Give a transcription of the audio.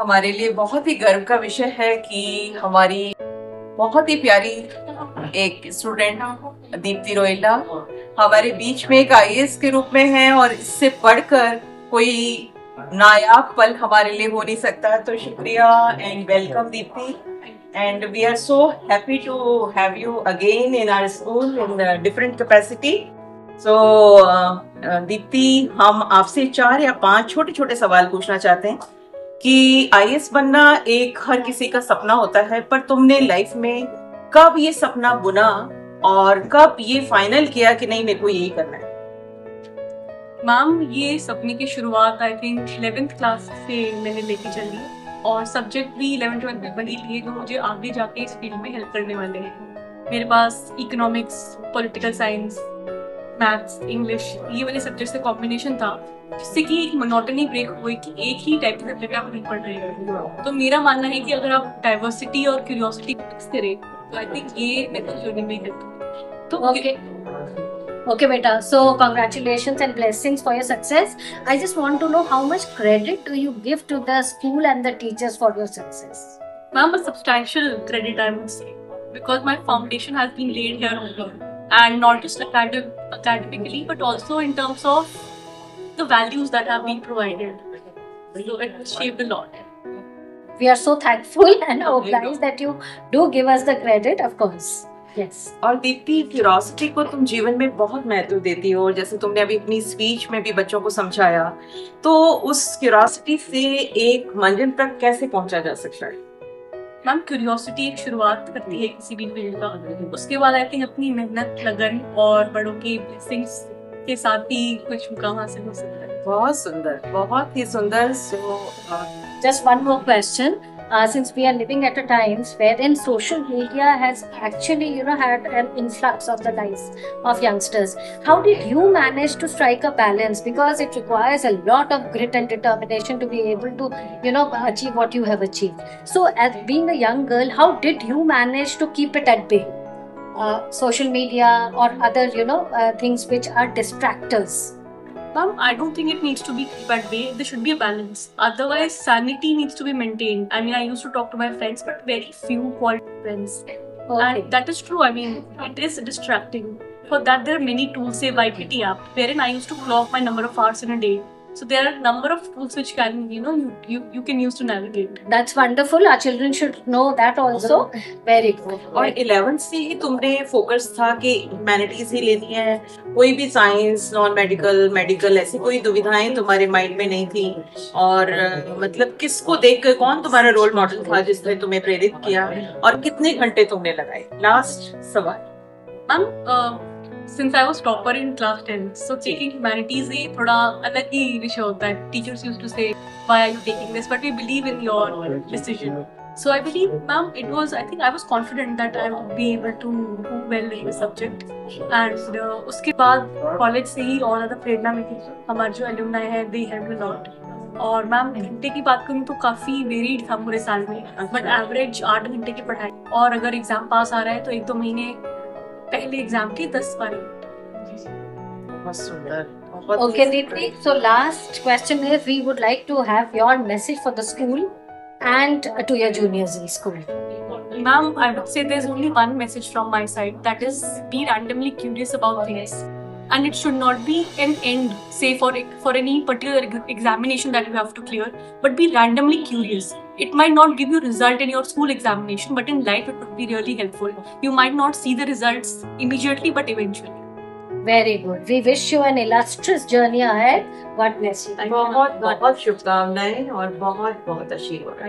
हमारे लिए बहुत ही गर्व का विषय है कि हमारी बहुत ही प्यारी एक स्टूडेंट दीप्ति रोएला हमारे बीच में एक आईएएस के रूप में है और इससे बढ़कर कोई नायाब पल हमारे लिए हो नहीं सकता। तो शुक्रिया and welcome Deepti, and we are so happy to have you again in our school in a different capacity. So Deepti, हम आपसे 4 या 5 छोटे छोटे सवाल पूछना चाहते हैं कि आईएएस बनना एक हर किसी का सपना होता है, पर तुमने लाइफ में कब ये सपना बुना और कब ये फाइनल किया कि नहीं मेरे को यही करना है? मैम, ये सपने की शुरुआत आई थिंक 11th क्लास से मैंने लेके चली और सब्जेक्ट भी 11th-12th में वही लिए जो मुझे आगे जाके इस फील्ड में हेल्प करने वाले हैं। मेरे पास economics, political science, maths, English, ये वाले सब्जेक्ट्स का कॉम्बिनेशन था जिससे कि एक मोनोटनी ब्रेक हुई कि एक ही टाइप के सब्जेक्ट आप नहीं पढ़ रहे हैं। तो मेरा मानना है कि अगर आप डाइवर्सिटी और क्यूरियोसिटी मिक्स करें तो आई थिंक ये मेरे जर्नी में हेल्प। तो Okay, beta. So congratulations and blessings for your success. I just want to know how much credit do you give to the school and the teachers for your success? Ma'am, a substantial credit I would say, because my foundation has been laid here only, and not just academically, but also in terms of the values that have been provided. So it shaped a lot. We are so thankful and obliged that you do give us the credit, of course. Yes. और Deepti, curiosity को तुम जीवन में बहुत महत्व देती हो और जैसे तुमने अभी अपनी स्पीच में भी बच्चों को समझाया, तो उस क्यूरोसिटी से एक मंजिल तक कैसे पहुंचा जा सकता है? मैम, क्यूरियोसिटी एक शुरुआत करती है किसी भी फील्ड का, उसके बाद आई थिंक अपनी मेहनत, लगन और बड़ों की ब्लेसिंग्स के साथ ही कुछ मुकाम हासिल हो सकता है। बहुत सुंदर, बहुत ही सुंदर। Just one more question. Since we are living at a times wherein social media has actually, had an influx of the rise of youngsters, how did you manage to strike a balance? Because it requires a lot of grit and determination to be able to, achieve what you have achieved. So, as being a young girl, how did you manage to keep it at bay? Social media or other, things which are distractors. Ma'am, I don't think it needs to be that way. There should be a balance. Otherwise, sanity needs to be maintained. I mean, I used to talk to my friends, but very few quality friends. Okay. And that is true. I mean, it is distracting. For that, there are many tools, say YPT app, wherein I used to clock my number of hours in a day. So there are a number of tools which can, you can use to navigate. That's wonderful. Our children should know that also. Very good. और 11th से ही तुमने focus था कि humanities ही लेनी है, कोई भी science, non medical, medical, ऐसी कोई दुविधाएं तुम्हारे माइंड में नहीं थी? और मतलब किसको देख कर, कौन तुम्हारा रोल मॉडल था जिसने तुम्हें प्रेरित किया और कितने घंटे तुमने लगाए? लास्ट सवाल ma'am, since I was topper in class 10, so taking humanities ये थोड़ा अलग ही विषय होता है. Teachers used to say, why are you taking this? But we believe in your decision. So I believe, ma'am, I think I was confident that I would be able to do well in the subject. And उसके बाद college से ही और ज़्यादा प्रेरणा मिली. हमारे जो alumni हैं, they helped a lot. और ma'am, घंटे की बात करूँ तो काफ़ी वेरीड था पूरे साल में, बट एवरेज 8 घंटे की पढ़ाई, और अगर एग्जाम पास आ रहा है तो 1-2 महीने पहले एग्जाम की 10 बार। बहुत सुंदर। Okay, Dipti. So last question is, we would like to have your message for the school and to your juniors in school. Ma'am, I would say there's only one message from my side, that is, be randomly curious about things, and it should not be an end, say for any particular examination that you have to clear, but be randomly curious. It might not give you result in your school examination, but in life it would be really helpful. You might not see the results immediately, but eventually. Very good. We wish you an illustrious journey ahead. God bless you. बहुत बहुत शुभकामनाएं और बहुत बहुत आशीर्वाद।